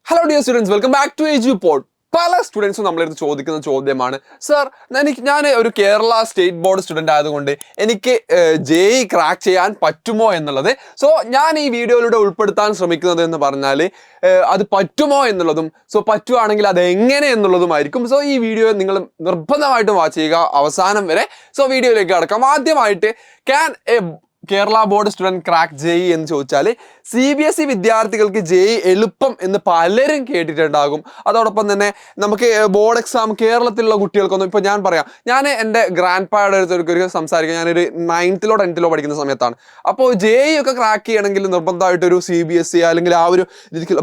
Hello dear students, welcome back to EduPod. പല സ്റ്റുഡൻസും നമ്മളെടുത്ത് ചോദിക്കുന്ന ചോദ്യമാണ്, സർ ഞാൻ ഒരു കേരള സ്റ്റേറ്റ് ബോർഡ് സ്റ്റുഡൻ്റ് ആയതുകൊണ്ട് എനിക്ക് JEE ക്രാക്ക് ചെയ്യാൻ പറ്റുമോ എന്നുള്ളത്. സോ ഞാൻ ഈ വീഡിയോയിലൂടെ ഉൾപ്പെടുത്താൻ ശ്രമിക്കുന്നത് എന്ന് പറഞ്ഞാൽ അത് പറ്റുമോ എന്നുള്ളതും പറ്റുവാണെങ്കിൽ അത് എങ്ങനെ എന്നുള്ളതുമായിരിക്കും. സോ ഈ വീഡിയോ നിങ്ങൾ നിർബന്ധമായിട്ടും വാച്ച് ചെയ്യുക അവസാനം വരെ. സോ വീഡിയോയിലേക്ക് കടക്കാം. ആദ്യമായിട്ട് can A Kerala board student crack JEE എന്ന് ചോദിച്ചാൽ CBSE വിദ്യാർത്ഥികൾക്ക് JEE എളുപ്പം എന്ന് പലരും കേട്ടിട്ടുണ്ടാകും. അതോടൊപ്പം തന്നെ നമുക്ക് ബോർഡ് എക്സാം കേരളത്തിലുള്ള കുട്ടികൾക്കൊന്നും ഇപ്പോൾ ഞാൻ പറയാം, ഞാൻ എൻ്റെ ഗ്രാൻഡ് പായുടെ അടുത്തൊരു സംസാരിക്കുക, ഞാനൊരു 9th 10th പഠിക്കുന്ന സമയത്താണ്. അപ്പോൾ JEE ഒക്കെ ക്രാക്ക് ചെയ്യണമെങ്കിൽ നിർബന്ധമായിട്ടൊരു CBSE അല്ലെങ്കിൽ ആ ഒരു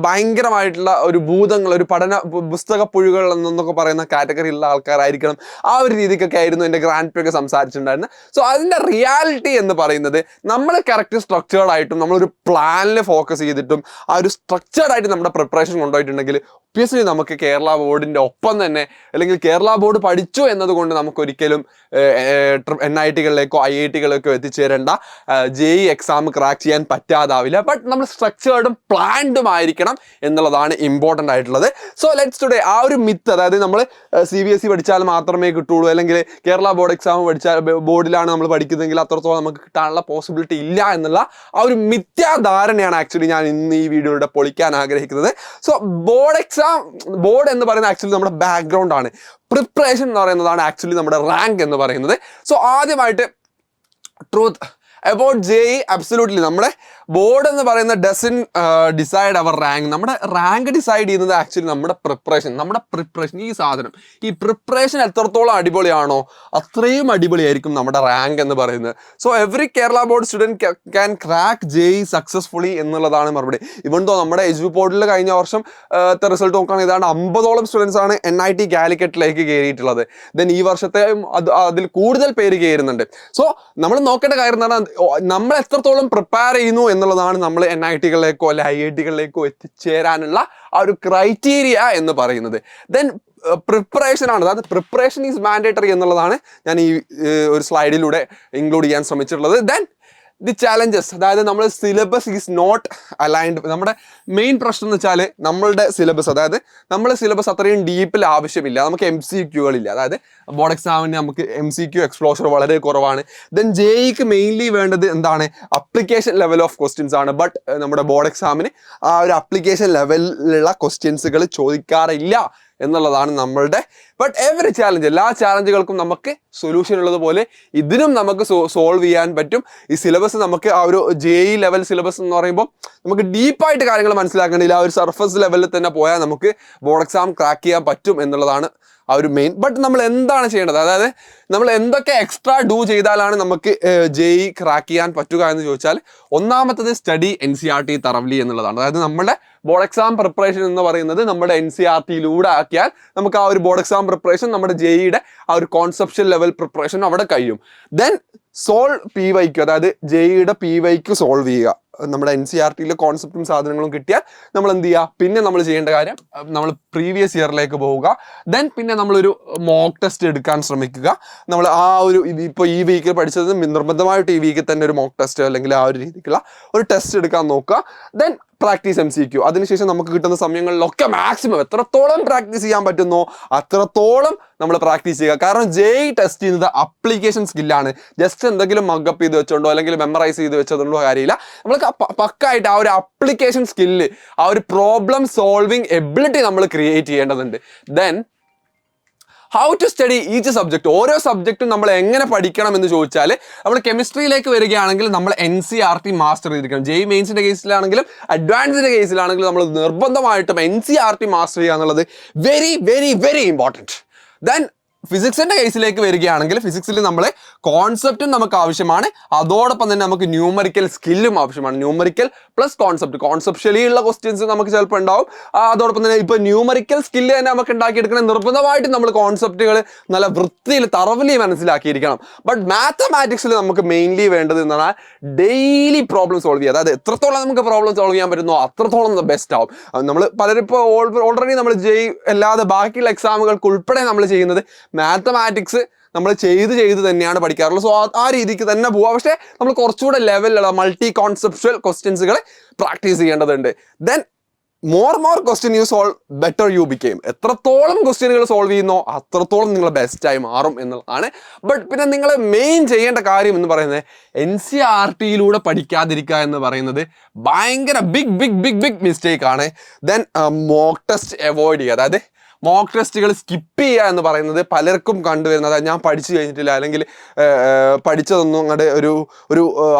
ഭയങ്കരമായിട്ടുള്ള ഒരു ഭൂതങ്ങൾ, ഒരു പഠന പുസ്തക പുഴുകൾ എന്നൊക്കെ പറയുന്ന കാറ്റഗറിയിലുള്ള ആൾക്കാരായിരിക്കണം. ആ ഒരു രീതിക്കൊക്കെ ആയിരുന്നു എൻ്റെ ഗ്രാൻഡ് പയൊക്കെ സംസാരിച്ചിട്ടുണ്ടായിരുന്നത്. സോ അതിൻ്റെ റിയാലിറ്റി എന്ന് പറയുന്നത് നമ്മൾ കറക്റ്റ് സ്ട്രക്ചേർഡ് ആയിട്ടും നമ്മളൊരു പ്ലാനിൽ ഫോക്കസ് ചെയ്തിട്ടും ആ ഒരു സ്ട്രക്ചേർഡ് ആയിട്ട് നമ്മുടെ പ്രിപ്പറേഷൻ കൊണ്ടുപോയിട്ടുണ്ടെങ്കിൽ ഒബ്വിയസ്ലി നമുക്ക് കേരള ബോർഡിൻ്റെ ഒപ്പം തന്നെ, അല്ലെങ്കിൽ കേരള ബോർഡ് പഠിച്ചു എന്നതുകൊണ്ട് നമുക്കൊരിക്കലും NITകളിലേക്കോ IITകളിലേക്കോ എത്തിച്ചേരേണ്ട JEE എക്സാം ക്രാക്ക് ചെയ്യാൻ പറ്റാതാവില്ല. ബട്ട് നമ്മൾ സ്ട്രക്ചേർഡും പ്ലാൻഡും ആയിരിക്കണം എന്നുള്ളതാണ് ഇമ്പോർട്ടൻ്റ് ആയിട്ടുള്ളത്. സോ ലെറ്റ്സ് ടുഡേ ആ ഒരു മിത്ത്, അതായത് നമ്മൾ CBSE പഠിച്ചാൽ മാത്രമേ കിട്ടുള്ളൂ, അല്ലെങ്കിൽ കേരള ബോർഡ് എക്സാം പഠിച്ചാൽ ബോർഡിലാണ് നമ്മൾ പഠിക്കുന്നതെങ്കിൽ അത്രത്തോളം നമുക്ക് കിട്ടാനുള്ള പോസിബിലിറ്റി ഇല്ല എന്നുള്ള ആ ഒരു മിഥ്യാധാരണയാണ് ആക്ച്വലി ഞാൻ ഇന്ന് ഈ വീഡിയോയുടെ പൊളിക്കാൻ ആഗ്രഹിക്കുന്നത്. സോ ബോർഡ് എന്ന് പറയുന്നത് ആക്ച്വലി നമ്മുടെ ബാക്ക്ഗ്രൗണ്ട് ആണ്. പ്രിപ്പറേഷൻ എന്ന് പറയുന്നതാണ് ആക്ച്വലി നമ്മുടെ റാങ്ക് എന്ന് പറയുന്നത്. സോ ആദ്യമായിട്ട് ട്രൂത്ത് അബൌട്ട് JEE, അബ്സല്യൂട്ട്ലി നമ്മുടെ ബോർഡ് എന്ന് പറയുന്ന ഡസൻ ഡിസൈഡ് അവർ റാങ്ക്. നമ്മുടെ റാങ്ക് ഡിസൈഡ് ചെയ്യുന്നത് ആക്ച്വലി നമ്മുടെ പ്രിപ്പറേഷൻ ഈ സാധനം, ഈ പ്രിപ്പറേഷൻ എത്രത്തോളം അടിപൊളിയാണോ അത്രയും അടിപൊളിയായിരിക്കും നമ്മുടെ റാങ്ക് എന്ന് പറയുന്നത്. So every Kerala board student can crack JEE successfully എന്നുള്ളതാണ് മറുപടി. ഇവൻ തോ നമ്മുടെ EduPodൽ കഴിഞ്ഞ വർഷം റിസൾട്ട് നോക്കുകയാണെങ്കിൽ ഏതാണ്ട് 50ഓളം സ്റ്റുഡൻസ് ആണ് NIT കാലിക്കറ്റിലേക്ക് കയറിയിട്ടുള്ളത്. ദെൻ ഈ വർഷത്തെ അതിൽ കൂടുതൽ പേര് കയറുന്നുണ്ട്. സോ നമ്മൾ നോക്കേണ്ട കാര്യം എന്ന് പറഞ്ഞാൽ നമ്മൾ എത്രത്തോളം പ്രിപ്പയർ ചെയ്യുന്നു എന്നുള്ളതാണ് നമ്മൾ NITകളിലേക്കോ അല്ലെ IITകളിലേക്കോ എത്തിച്ചേരാനുള്ള ആ ഒരു ക്രൈറ്റീരിയ എന്ന് പറയുന്നത്. ദെൻ പ്രിപ്പറേഷൻ ആണ്, അതായത് പ്രിപ്പറേഷൻ ഈസ് മാൻഡേറ്ററി എന്നുള്ളതാണ് ഞാൻ ഈ ഒരു സ്ലൈഡിലൂടെ ഇൻക്ലൂഡ് ചെയ്യാൻ ശ്രമിച്ചിട്ടുള്ളത്. ദെൻ ദി ചാലഞ്ചസ്, അതായത് നമ്മൾ സിലബസ് ഈസ് നോട്ട് അലൈൻഡ്. നമ്മുടെ മെയിൻ പ്രശ്നം എന്ന് വെച്ചാൽ നമ്മളുടെ സിലബസ്, അതായത് നമ്മുടെ സിലബസ് അത്രയും ഡീപ്പിൽ ആവശ്യമില്ല. നമുക്ക് MCQകളില്ല, അതായത് ബോർഡ് എക്സാമിന് നമുക്ക് MCQ എക്സ്പ്ലോഷർ വളരെ കുറവാണ്. ദെൻ JEEക്ക് മെയിൻലി വേണ്ടത് എന്താണ്, അപ്ലിക്കേഷൻ ലെവൽ ഓഫ് ക്വസ്റ്റ്യൻസ് ആണ്. ബട്ട് നമ്മുടെ ബോർഡ് എക്സാമിന് ആ ഒരു അപ്ലിക്കേഷൻ ലെവലിലുള്ള ക്വസ്റ്റ്യൻസുകൾ ചോദിക്കാറില്ല എന്നുള്ളതാണ് നമ്മളുടെ. ബട്ട് എവറി ചാലഞ്ച്, എല്ലാ ചാലഞ്ചുകൾക്കും നമുക്ക് സൊല്യൂഷൻ ഉള്ളതുപോലെ ഇതിനും നമുക്ക് സോൾവ് ചെയ്യാൻ പറ്റും. ഈ സിലബസ് നമുക്ക് ആ ഒരു JEE ലെവൽ സിലബസ് എന്ന് പറയുമ്പോൾ നമുക്ക് ഡീപ്പായിട്ട് കാര്യങ്ങൾ മനസ്സിലാക്കേണ്ടില്ല. ആ ഒരു സർഫസ് ലെവലിൽ തന്നെ പോയാൽ നമുക്ക് ബോർഡ് എക്സാം ക്രാക്ക് ചെയ്യാൻ പറ്റും എന്നുള്ളതാണ് ആ ഒരു മെയിൻ. ബട്ട് നമ്മൾ എന്താണ് ചെയ്യേണ്ടത്, അതായത് നമ്മൾ എന്തൊക്കെ എക്സ്ട്രാ ഡൂ ചെയ്താലാണ് നമുക്ക് JEE ക്രാക്ക് ചെയ്യാൻ പറ്റുക എന്ന് ചോദിച്ചാൽ, ഒന്നാമത്തത് സ്റ്റഡി NCERT തറവലി എന്നുള്ളതാണ്. അതായത് നമ്മുടെ ബോർഡ് എക്സാം പ്രിപ്പറേഷൻ എന്ന് പറയുന്നത് നമ്മുടെ NCERTയിലൂടെ ആക്കിയാൽ നമുക്ക് ആ ഒരു ബോർഡ് എക്സാം പ്രിപ്പറേഷൻ, നമ്മുടെ JEEയുടെ ആ ഒരു കോൺസെപ്ഷ്യൽ ലെവൽ പ്രിപ്പറേഷൻ അവിടെ കഴിയും. ദെൻ PYQ, അതായത് JEEയുടെ PYQ സോൾവ് ചെയ്യുക. നമ്മുടെ NCERTയിലെ കോൺസെപ്റ്റും സാധനങ്ങളും കിട്ടിയാൽ നമ്മൾ എന്ത് ചെയ്യുക, പിന്നെ നമ്മൾ ചെയ്യേണ്ട കാര്യം നമ്മൾ പ്രീവിയസ് ഇയറിലേക്ക് പോവുക. ദെൻ പിന്നെ നമ്മളൊരു മോക്ക് ടെസ്റ്റ് എടുക്കാൻ ശ്രമിക്കുക. നമ്മൾ ആ ഒരു ഇപ്പോൾ ഈ വീക്കിൽ പഠിച്ചത് നിർബന്ധമായിട്ട് ഈ വീക്കിൽ തന്നെ ഒരു മോക്ക് ടെസ്റ്റ് അല്ലെങ്കിൽ ആ ഒരു രീതിക്കുള്ള ഒരു ടെസ്റ്റ് എടുക്കാൻ നോക്കുക. Then practice MCQ. അതിനുശേഷം നമുക്ക് കിട്ടുന്ന സമയങ്ങളിലൊക്കെ മാക്സിമം എത്രത്തോളം പ്രാക്ടീസ് ചെയ്യാൻ പറ്റുന്നോ അത്രത്തോളം നമ്മൾ പ്രാക്ടീസ് ചെയ്യുക. കാരണം JEE ടെസ്റ്റ് ചെയ്യുന്നത് അപ്ലിക്കേഷൻ സ്കില്ലാണ്. ജസ്റ്റ് എന്തെങ്കിലും മഗപ്പ് ചെയ്ത് വെച്ചോണ്ടോ അല്ലെങ്കിൽ മെമ്മറൈസ് ചെയ്ത് വെച്ചതുകൊണ്ടോ കാര്യമില്ല. നമ്മൾ പക്കായിട്ട് ആ ഒരു അപ്ലിക്കേഷൻ സ്കില്ല്, ആ ഒരു പ്രോബ്ലം സോൾവിങ് എബിലിറ്റി നമ്മൾ ക്രിയേറ്റ് ചെയ്യേണ്ടതുണ്ട്. Then how to study each subject. ഓരോ സബ്ജക്റ്റും നമ്മൾ എങ്ങനെ പഠിക്കണം എന്ന് ചോദിച്ചാൽ, നമ്മൾ കെമിസ്ട്രിയിലേക്ക് വരികയാണെങ്കിൽ നമ്മൾ NCERT മാസ്റ്റർ ചെയ്തിരിക്കണം. JEE മെയിൻസിൻ്റെ കേസിലാണെങ്കിലും അഡ്വാൻസിൻ്റെ കേസിലാണെങ്കിലും നമ്മൾ നിർബന്ധമായിട്ടും NCERT മാസ്റ്റർ ചെയ്യുക എന്നുള്ളത് very very very important. Then ഫിസിക്സിൻ്റെ കേസിലേക്ക് വരികയാണെങ്കിൽ ഫിസിക്സിൽ നമ്മൾ കോൺസെപ്റ്റും നമുക്ക് ആവശ്യമാണ്, അതോടൊപ്പം തന്നെ നമുക്ക് ന്യൂമറിക്കൽ സ്കില്ലും ആവശ്യമാണ്. ന്യൂമറിക്കൽ പ്ലസ് കോൺസെപ്ഷ്യലി ഉള്ള ക്വസ്റ്റ്യൻസ് നമുക്ക് ചിലപ്പോൾ ഉണ്ടാവും. അതോടൊപ്പം തന്നെ ഇപ്പോൾ ന്യൂമറിക്കൽ സ്കില്ല് തന്നെ നമുക്ക് ഉണ്ടാക്കിയെടുക്കണം. നിർബന്ധമായിട്ടും നമ്മൾ കോൺസെപ്റ്റുകൾ നല്ല വൃത്തിയിൽ തറവിലി മനസ്സിലാക്കിയിരിക്കണം. ബട്ട് മാത്തമാറ്റിക്സിൽ നമുക്ക് മെയിൻലി വേണ്ടത് എന്ന് പറഞ്ഞാൽ ഡെയിലി പ്രോബ്ലം സോൾവ് ചെയ്യുക. അതായത് എത്രത്തോളം നമുക്ക് പ്രോബ്ലം സോൾവ് ചെയ്യാൻ പറ്റുന്നോ അത്രത്തോളം ബെസ്റ്റ് ആവും. നമ്മൾ പലരും ഇപ്പോൾ ഓൾറെഡി നമ്മൾ JEE അല്ലാതെ ബാക്കിയുള്ള എക്സാമുകൾക്ക് ഉൾപ്പെടെ നമ്മൾ ചെയ്യുന്നത് മാത്തമാറ്റിക്സ് നമ്മൾ ചെയ്ത് തന്നെയാണ് പഠിക്കാറുള്ളത്. സോ ആ രീതിക്ക് തന്നെ പോവാം. പക്ഷേ നമ്മൾ കുറച്ചുകൂടെ ലെവലിലുള്ള മൾട്ടി കോൺസെപ്ച്വൽ ക്വസ്റ്റ്യൻസുകൾ പ്രാക്ടീസ് ചെയ്യേണ്ടതുണ്ട്. Then more question you solve, better you became. എത്രത്തോളം ക്വസ്റ്റ്യനുകൾ സോൾവ് ചെയ്യുന്നോ അത്രത്തോളം നിങ്ങൾ ബെസ്റ്റായി മാറും എന്നുള്ളതാണ്. ബട്ട് പിന്നെ നിങ്ങൾ മെയിൻ ചെയ്യേണ്ട കാര്യം എന്ന് പറയുന്നത് NCERT-യിലൂടെ പഠിക്കാതിരിക്കുക എന്ന് പറയുന്നത് ഭയങ്കര ബിഗ് മിസ്റ്റേക്ക് ആണ്. ദെൻ മോക്ക് ടെസ്റ്റ് അവോയ്ഡ് ചെയ്യുക. അതായത് മോക്ക് ടെസ്റ്റുകൾ സ്കിപ്പ് ചെയ്യുക എന്ന് പറയുന്നത് പലർക്കും കണ്ടുവരുന്നത്. അതായത് ഞാൻ പഠിച്ചു കഴിഞ്ഞിട്ടില്ല, അല്ലെങ്കിൽ പഠിച്ചതൊന്നും അങ്ങോട്ട്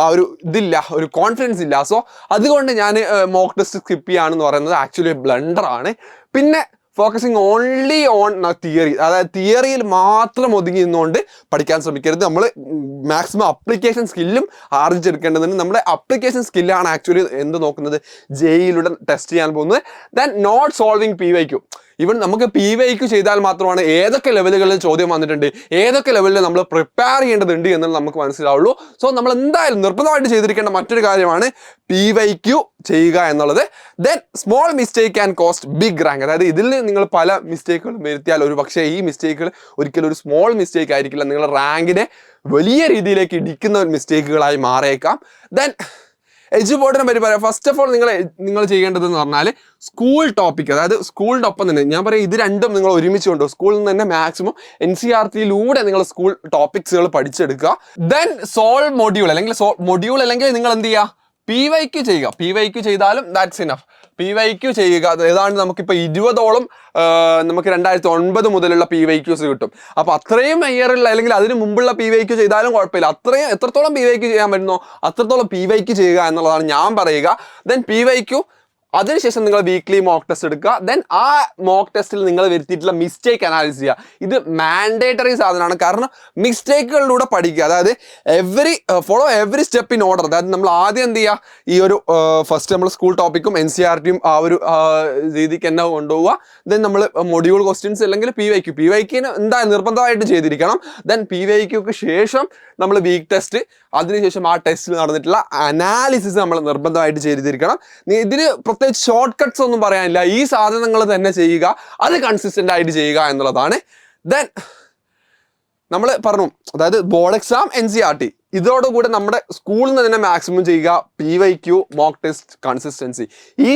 ആ ഒരു ഇതില്ല, ഒരു കോൺഫിഡൻസ് ഇല്ല, സോ അതുകൊണ്ട് ഞാൻ മോക്ക് ടെസ്റ്റ് സ്കിപ്പ് ചെയ്യുകയാണെന്ന് പറയുന്നത് ആക്ച്വലി ബ്ലണ്ടറാണ്. പിന്നെ ഫോക്കസിങ് ഓൺലി ഓൺ തിയറി, അതായത് തിയറിയിൽ മാത്രം ഒതുങ്ങി നിന്നുകൊണ്ട് പഠിക്കാൻ ശ്രമിക്കരുത്. നമ്മൾ മാക്സിമം അപ്ലിക്കേഷൻ സ്കില്ലും ആർജിച്ചെടുക്കേണ്ടതുണ്ട്. നമ്മുടെ അപ്ലിക്കേഷൻ സ്കില്ലാണ് ആക്ച്വലി എന്ത് നോക്കുന്നത്, ജെയിലൂടെ ടെസ്റ്റ് ചെയ്യാൻ പോകുന്നത്. Then not solving PYQ. Even നമുക്ക് PYQ ചെയ്താൽ മാത്രമാണ് ഏതൊക്കെ ലെവലുകളിൽ ചോദ്യം വന്നിട്ടുണ്ട്, ഏതൊക്കെ ലെവലിൽ നമ്മൾ പ്രിപ്പയർ ചെയ്യേണ്ടതുണ്ട് എന്നുള്ളത് നമുക്ക് മനസ്സിലാവുള്ളൂ. സോ നമ്മൾ എന്തായാലും നിർബന്ധമായിട്ട് ചെയ്തിരിക്കേണ്ട മറ്റൊരു കാര്യമാണ് PYQ ചെയ്യുക എന്നുള്ളത്. Then small mistake and cost big rank. അതായത് ഇതിൽ നിങ്ങൾ പല മിസ്റ്റേക്കുകളും വരുത്തിയാൽ ഒരു പക്ഷേ ഈ മിസ്റ്റേക്കുകൾ ഒരിക്കലും ഒരു സ്മോൾ മിസ്റ്റേക്ക് ആയിരിക്കില്ല, നിങ്ങളുടെ റാങ്കിനെ വലിയ രീതിയിലേക്ക് ഇടിക്കുന്ന മിസ്റ്റേക്കുകളായി മാറിയേക്കാം. ദെൻ എജു ബോർഡിനെ പറ്റി പറയാം. ഫസ്റ്റ് ഓഫ് ഓൾ നിങ്ങൾ ചെയ്യേണ്ടതെന്ന് പറഞ്ഞാൽ സ്കൂൾ ടോപ്പിക്, അതായത് സ്കൂളിൻ്റെ ഒപ്പം തന്നെ ഞാൻ പറയാം ഇത് രണ്ടും നിങ്ങൾ ഒരുമിച്ച് കൊണ്ടുപോകും. സ്കൂളിൽ നിന്ന് തന്നെ മാക്സിമം NCERT-യിലൂടെ നിങ്ങൾ സ്കൂൾ ടോപ്പിക്സുകൾ പഠിച്ചെടുക്കുക. ദെൻ സോൾവ് മൊഡ്യൂൾ അല്ലെങ്കിൽ നിങ്ങൾ എന്ത് ചെയ്യുക, PYQ ചെയ്യുക. PYQ ചെയ്താലും ദാറ്റ്സ് ഇനഫ്. PYQ ചെയ്യുക. ഏതാണ്ട് നമുക്കിപ്പോൾ 20ഓളം നമുക്ക് 2009 മുതലുള്ള PYQs കിട്ടും. അപ്പോൾ അത്രയും ഇയറിൽ അല്ലെങ്കിൽ അതിന് മുമ്പുള്ള PYQ ചെയ്താലും കുഴപ്പമില്ല. എത്രത്തോളം PYQ ചെയ്യാൻ പറ്റുന്നോ അത്രത്തോളം PYQ ചെയ്യുക എന്നുള്ളതാണ് ഞാൻ പറയുക. ദെൻ PYQ അതിനുശേഷം നിങ്ങൾ വീക്ക്ലി മോക്ക് ടെസ്റ്റ് എടുക്കുക. ദെൻ ആ മോക്ക് ടെസ്റ്റിൽ നിങ്ങൾ വരുത്തിയിട്ടുള്ള മിസ്റ്റേക്ക് അനാലിസ് ചെയ്യുക. ഇത് മാൻഡേറ്ററി സാധനമാണ്, കാരണം മിസ്റ്റേക്കുകളിലൂടെ പഠിക്കുക. അതായത് follow every step in order. അതായത് നമ്മൾ ആദ്യം എന്ത് ചെയ്യുക, ഈ ഒരു ഫസ്റ്റ് നമ്മൾ സ്കൂൾ ടോപ്പിക്കും NCERT-യും ആ ഒരു രീതിക്ക് തന്നെ കൊണ്ടുപോവുക. ദെൻ നമ്മൾ മൊഡ്യൂൾ ക്വസ്റ്റ്യൻസ് അല്ലെങ്കിൽ PYQ-ന് എന്തായാലും നിർബന്ധമായിട്ട് ചെയ്തിരിക്കണം. ദെൻ PYQ-ക്ക് ശേഷം നമ്മൾ വീക്ക് ടെസ്റ്റ്, അതിനുശേഷം ആ ടെസ്റ്റിൽ നടന്നിട്ടുള്ള അനാലിസിസ് നമ്മൾ നിർബന്ധമായിട്ട് ചെയ്തിരിക്കണം. ഇതിന് പ്രത്യേകിച്ച് ഷോർട്ട് കട്ട്സ് ഒന്നും പറയാനില്ല. ഈ സാധനങ്ങൾ തന്നെ ചെയ്യുക, അത് കൺസിസ്റ്റന്റ് ആയിട്ട് ചെയ്യുക എന്നുള്ളതാണ്. ദെൻ നമ്മൾ പറഞ്ഞു, അതായത് ബോർഡ് എക്സാം, NCERT, ഇതോടുകൂടെ നമ്മുടെ സ്കൂളിൽ നിന്ന് തന്നെ മാക്സിമം ചെയ്യുക. PYQ, mock test, consistency. ഈ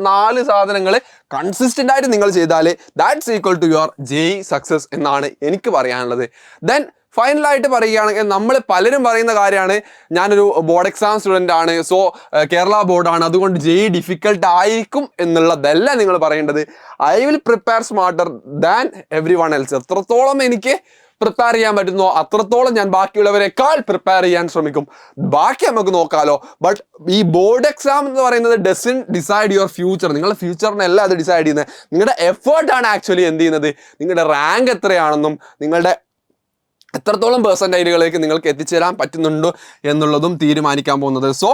4 സാധനങ്ങൾ കൺസിസ്റ്റന്റ് ആയിട്ട് നിങ്ങൾ ചെയ്താൽ that's equal to your JEE success എന്നാണ് എനിക്ക് പറയാനുള്ളത്. ദെൻ ഫൈനലായിട്ട് പറയുകയാണെങ്കിൽ നമ്മൾ പലരും പറയുന്ന കാര്യമാണ്, ഞാനൊരു ബോർഡ് എക്സാം സ്റ്റുഡൻ്റ് ആണ്, സോ കേരള ബോർഡാണ്, അതുകൊണ്ട് JEE ഡിഫിക്കൽട്ട് ആയിരിക്കും എന്നുള്ളതല്ല നിങ്ങൾ പറയേണ്ടത്. I will prepare smarter than every one else. എത്രത്തോളം എനിക്ക് പ്രിപ്പയർ ചെയ്യാൻ പറ്റുന്നോ അത്രത്തോളം ഞാൻ ബാക്കിയുള്ളവരെക്കാൾ പ്രിപ്പയർ ചെയ്യാൻ ശ്രമിക്കും. ബാക്കി നമുക്ക് നോക്കാമല്ലോ. ബട്ട് ഈ ബോർഡ് എക്സാം എന്ന് പറയുന്നത് ഡസൻ ഡിസൈഡ് യുവർ ഫ്യൂച്ചർ. നിങ്ങളുടെ ഫ്യൂച്ചറിനല്ല അത് ഡിസൈഡ് ചെയ്യുന്നത്. നിങ്ങളുടെ എഫേർട്ടാണ് ആക്ച്വലി എന്ത് ചെയ്യുന്നത്, നിങ്ങളുടെ റാങ്ക് എത്രയാണെന്നും നിങ്ങളുടെ എത്രത്തോളം പെർസെൻറ്റേജുകളിലേക്ക് നിങ്ങൾക്ക് എത്തിച്ചേരാൻ പറ്റുന്നുണ്ടോ എന്നുള്ളതും തീരുമാനിക്കാൻ പോകുന്നത്. സോ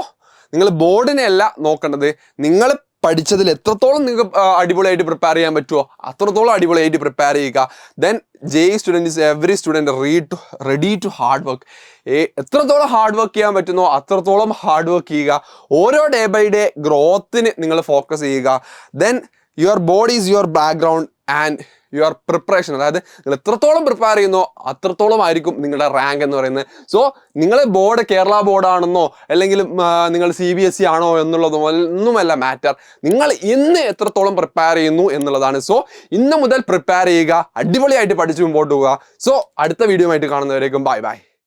നിങ്ങൾ ബോർഡിനെ അല്ല നോക്കേണ്ടത്, നിങ്ങൾ പഠിച്ചതിൽ എത്രത്തോളം നിങ്ങൾക്ക് അടിപൊളിയായിട്ട് പ്രിപ്പയർ ചെയ്യാൻ പറ്റുമോ അത്രത്തോളം അടിപൊളിയായിട്ട് പ്രിപ്പയർ ചെയ്യുക. Then JEE student is every student ready to hard work. എത്രത്തോളം ഹാർഡ് വർക്ക് ചെയ്യാൻ പറ്റുന്നോ അത്രത്തോളം ഹാർഡ് വർക്ക് ചെയ്യുക. ഓരോ ഡേ ബൈ ഡേ ഗ്രോത്തിന് നിങ്ങൾ ഫോക്കസ് ചെയ്യുക. Then your body is your background and your preparation. അതായത് നിങ്ങൾ എത്രത്തോളം പ്രിപ്പയർ ചെയ്യുന്നോ അത്രത്തോളം ആയിരിക്കും നിങ്ങളുടെ റാങ്ക് എന്ന് പറയുന്നത്. സോ നിങ്ങൾ ബോർഡ് കേരള ബോർഡാണെന്നോ അല്ലെങ്കിൽ നിങ്ങൾ CBSE ആണോ എന്നുള്ളതും ഒന്നുമല്ല മാറ്റർ. നിങ്ങൾ ഇന്ന് എത്രത്തോളം പ്രിപ്പയർ ചെയ്യുന്നു എന്നുള്ളതാണ്. സോ ഇന്ന് മുതൽ പ്രിപ്പയർ ചെയ്യുക, അടിപൊളിയായിട്ട് പഠിച്ച് മുമ്പോട്ട് പോവുക. സോ അടുത്ത വീഡിയോ ആയിട്ട് കാണുന്നവരേക്കും ബൈ ബൈ.